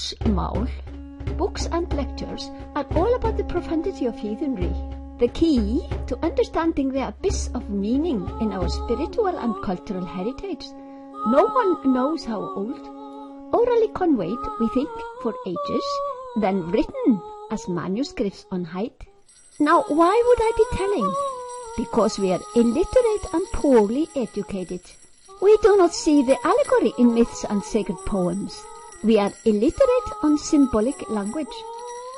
Óðsmál, books and lectures are all about the profundity of heathenry, the key to understanding the abyss of meaning in our spiritual and cultural heritage. No one knows how old. Orally conveyed, we think, for ages, then written as manuscripts on hide. Now, why would I be telling? Because we are illiterate and poorly educated. We do not see the allegory in myths and sacred poems. We are illiterate on symbolic language.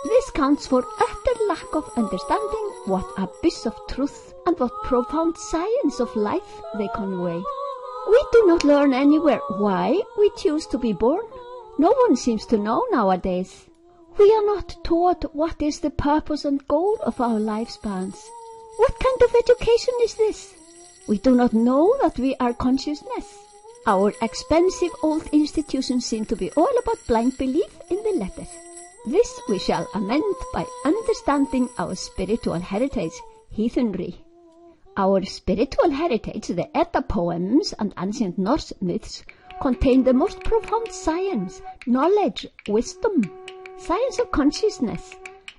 This counts for utter lack of understanding what abyss of truth and what profound science of life they convey. We do not learn anywhere why we choose to be born. No one seems to know nowadays. We are not taught what is the purpose and goal of our lifespans. What kind of education is this? We do not know that we are consciousness. Our expensive old institutions seem to be all about blind belief in the letter. This we shall amend by understanding our spiritual heritage, heathenry. Our spiritual heritage, the Edda poems and ancient Norse myths, contain the most profound science, knowledge, wisdom, science of consciousness,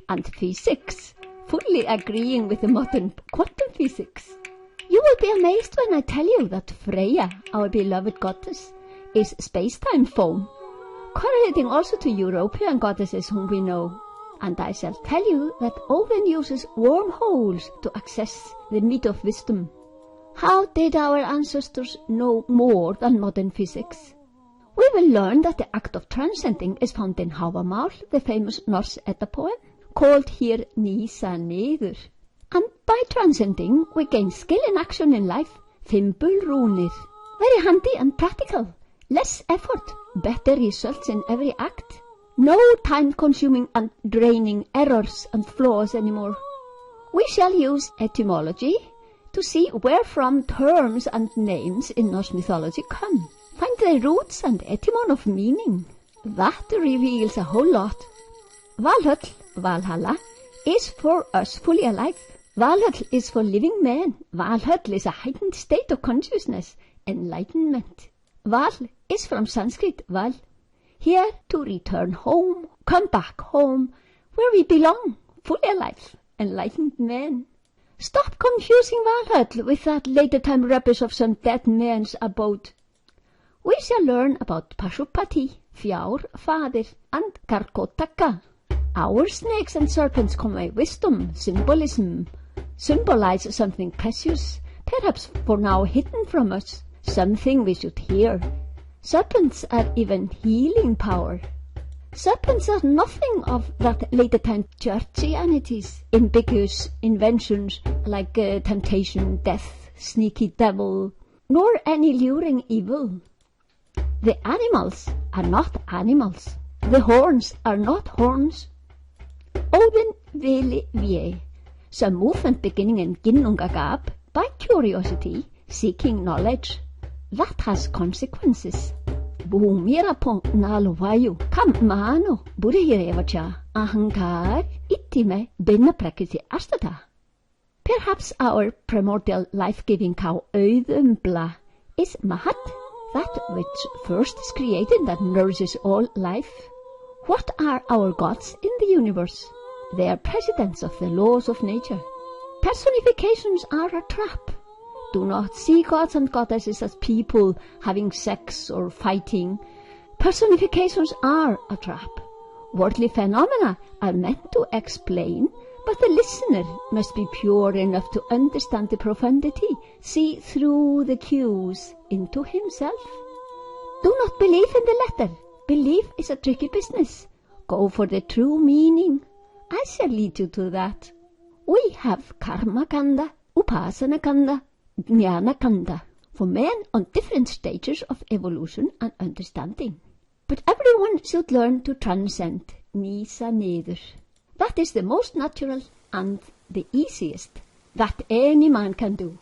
and physics, fully agreeing with the modern quantum physics. You will be amazed when I tell you that Freyja, our beloved goddess, is space-time foam, correlating also to European goddesses whom we know. And I shall tell you that Odin uses wormholes to access the meat of wisdom. How did our ancestors know more than modern physics? We will learn that the act of transcending is found in Hávamál, the famous Norse Edda poem, called here Nýsa niður. And by transcending, we gain skill in action in life, fimbulrúnir. Very handy and practical. Less effort, better results in every act. No time-consuming and draining errors and flaws anymore. We shall use etymology to see where from terms and names in Norse mythology come. Find the roots and etymon of meaning. That reveals a whole lot. Valhöll, Valhalla, is for us fully alive. Valhöll is for living men. Valhöll is a heightened state of consciousness, enlightenment. Val is from Sanskrit, Val. Here to return home, come back home, where we belong, fully alive, enlightened men. Stop confusing Valhöll with that later time rubbish of some dead man's abode. We shall learn about Pashupati, Fjár, Fadir, and Karkotaka. Our snakes and serpents convey wisdom, symbolism, symbolize something precious, perhaps for now hidden from us, something we should hear. Serpents are even healing power. Serpents are nothing of that later time churchianity's ambiguous inventions like temptation, death, sneaky devil, nor any luring evil. The animals are not animals. The horns are not horns. Odin vili vie, some movement beginning in Ginnungagap by curiosity, seeking knowledge. That has consequences. Bhumira po nalovayu kam mano buddhirevacha ahankar itime binna prakriti astata. Perhaps our primordial life-giving cow Auðumbla is Mahat, that which first is created that nourishes all life. What are our gods in the universe? They are presidents of the laws of nature. Personifications are a trap. Do not see gods and goddesses as people having sex or fighting. Personifications are a trap. Worldly phenomena are meant to explain, but the listener must be pure enough to understand the profundity, see through the cues into himself. Do not believe in the letter. Belief is a tricky business. Go for the true meaning. I shall lead you to that. We have karma kanda, upasana kanda, jnana kanda, for men on different stages of evolution and understanding. But everyone should learn to transcend, nýsa niður. That is the most natural and the easiest that any man can do.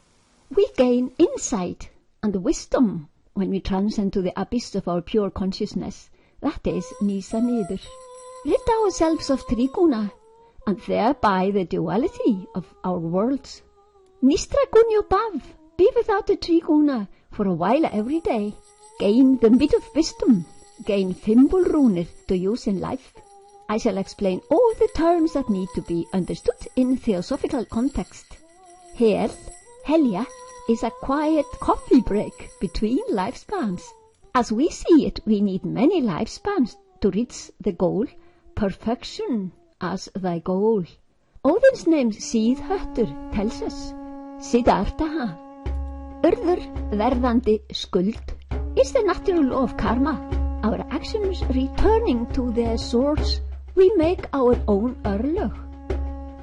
We gain insight and wisdom when we transcend to the abyss of our pure consciousness. That is nýsa niður. Rid ourselves of triguna, and thereby the duality of our worlds. Nistra gunyo bav, be without the triguna for a while every day. Gain the meat of wisdom, gain fimbulrúnir to use in life. I shall explain all the terms that need to be understood in theosophical context. Hel, helja, is a quiet coffee break between lifespans. As we see it, we need many lifespans to reach the goal, perfection as thy goal. Odin's name Síðhöttur tells us, Siddhartha. Urður verðandi skuld is the natural law of karma. Our actions returning to their source, we make our own örlög.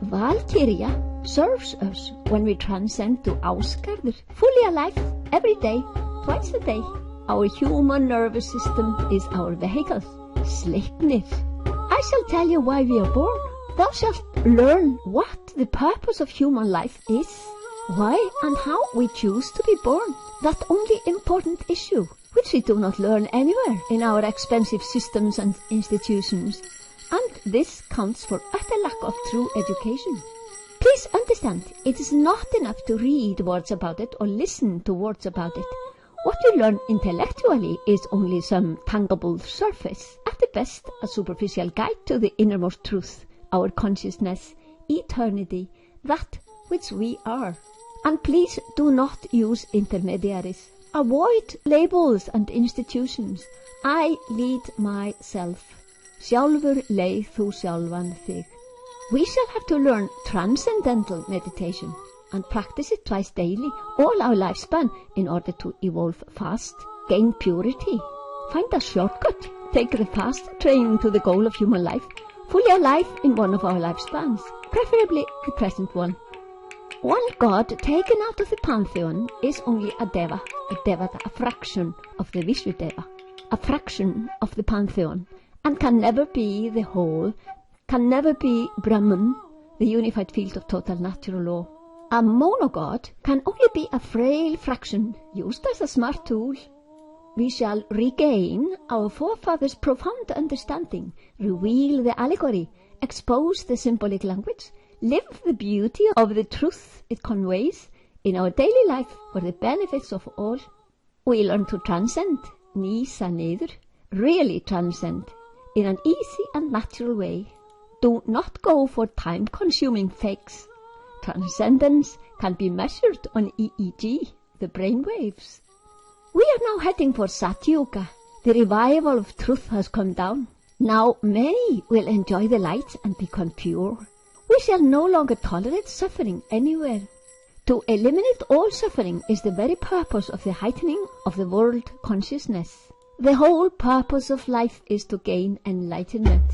Valkyria serves us when we transcend to Ásgarður, fully alive, every day, twice a day. Our human nervous system is our vehicle. Sleipnir. I shall tell you why we are born. Thou shalt learn what the purpose of human life is, why and how we choose to be born. That only important issue, which we do not learn anywhere in our expensive systems and institutions. And this counts for utter lack of true education. Please understand, it is not enough to read words about it or listen to words about it. What we learn intellectually is only some tangible surface, at the best a superficial guide to the innermost truth, our consciousness, eternity, that which we are. And please do not use intermediaries. Avoid labels and institutions. I lead myself. Sjálfur leið þú sjálfan þig. We shall have to learn transcendental meditation and practice it twice daily, all our lifespan, in order to evolve fast, gain purity, find a shortcut, take the fast train to the goal of human life, fully alive in one of our lifespans, preferably the present one. One god taken out of the pantheon is only a devata, a fraction of the Vishwadeva, a fraction of the pantheon, and can never be the whole, can never be Brahman, the unified field of total natural law. A monogod can only be a frail fraction, used as a smart tool. We shall regain our forefathers' profound understanding, reveal the allegory, expose the symbolic language, live the beauty of the truth it conveys in our daily life for the benefits of all. We learn to transcend, nísa niður, really transcend, in an easy and natural way. Do not go for time-consuming fakes. Transcendence can be measured on EEG, the brain waves. We are now heading for Satyuga. The revival of truth has come down. Now many will enjoy the light and become pure. We shall no longer tolerate suffering anywhere. To eliminate all suffering is the very purpose of the heightening of the world consciousness. The whole purpose of life is to gain enlightenment.